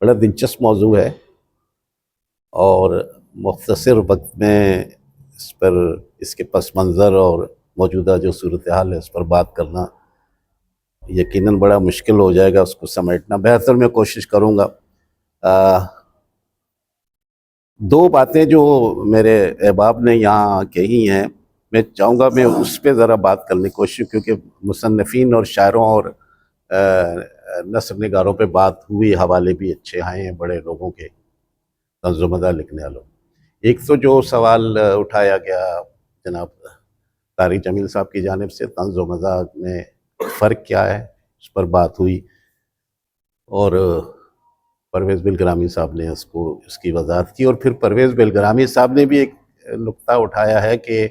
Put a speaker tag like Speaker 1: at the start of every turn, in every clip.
Speaker 1: بڑا دلچسپ موضوع ہے، اور مختصر وقت میں اس پر اس کے پس منظر اور موجودہ جو صورتحال ہے اس پر بات کرنا یقیناً بڑا مشکل ہو جائے گا، اس کو سمیٹنا۔ بہتر میں کوشش کروں گا۔ دو باتیں جو میرے احباب نے یہاں کہی ہیں، میں چاہوں گا میں اس پہ ذرا بات کرنے کی کوشش، کیونکہ مصنفین اور شاعروں اور نثر نگاروں پہ بات ہوئی، حوالے بھی اچھے آئے ہیں بڑے لوگوں کے، طنز و مزاح لکھنے والوں۔ ایک تو جو سوال اٹھایا گیا جناب طارق جمیل صاحب کی جانب سے، طنز و مزاح میں فرق کیا ہے، اس پر بات ہوئی، اور پرویز بالگرامی صاحب نے اس کی وضاحت کی، اور پھر پرویز بالگرامی صاحب نے بھی ایک نقطہ اٹھایا ہے کہ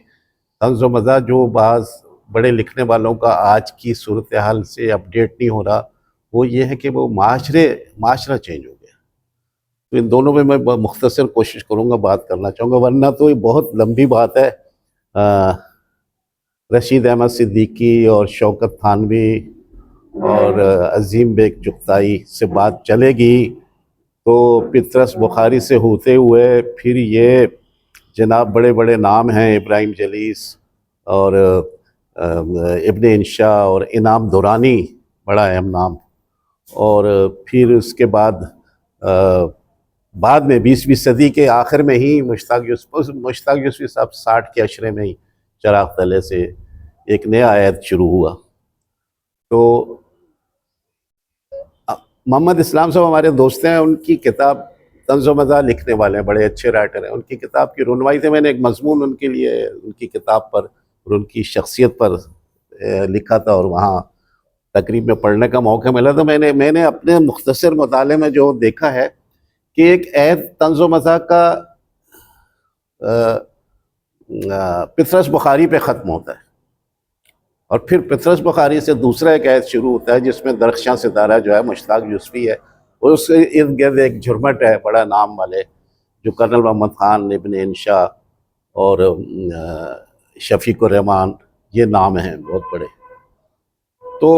Speaker 1: طنز و مزاح جو بعض بڑے لکھنے والوں کا آج کی صورتحال سے اپڈیٹ نہیں ہو رہا، وہ یہ ہے کہ وہ معاشرہ چینج ہو گیا۔ تو ان دونوں میں مختصر کوشش کروں گا بات کرنا چاہوں گا، ورنہ تو یہ بہت لمبی بات ہے۔ رشید احمد صدیقی اور شوکت تھانوی اور عظیم بیگ چغتائی سے بات چلے گی تو پطرس بخاری سے ہوتے ہوئے پھر یہ جناب بڑے بڑے نام ہیں، ابراہیم جلیس اور ابن انشا اور انعام دورانی، بڑا اہم نام، اور پھر اس کے بعد میں 20ویں صدی کے آخر میں ہی مشتاق یوسفی صاحب 60 کے عشرے میں ہی چراغ تلے سے ایک نیا عہد شروع ہوا۔ تو محمد اسلام صاحب ہمارے دوست ہیں، ان کی کتاب طنز و مزاح لکھنے والے ہیں، بڑے اچھے رائٹر ہیں۔ ان کی کتاب کی رونمائی سے میں نے ایک مضمون ان کے لیے ان کی کتاب پر اور ان کی شخصیت پر لکھا تھا، اور وہاں تقریب میں پڑھنے کا موقع ملا۔ تو میں نے اپنے مختصر مطالعے میں جو دیکھا ہے کہ ایک عہد طنز و مزاح کا پطرس بخاری پہ ختم ہوتا ہے، اور پھر پطرس بخاری سے دوسرا ایک عہد شروع ہوتا ہے جس میں درخشاں ستارہ جو ہے مشتاق یوسفی ہے، اور اس کے ارد گرد ایک جھرمٹ ہے بڑا نام والے، جو کرنل محمد خان، ابن انشا اور شفیق الرحمان، یہ نام ہیں بہت بڑے۔ تو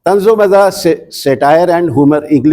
Speaker 1: طنز و مزاح، سیٹائر اینڈ ہیومر، انگلش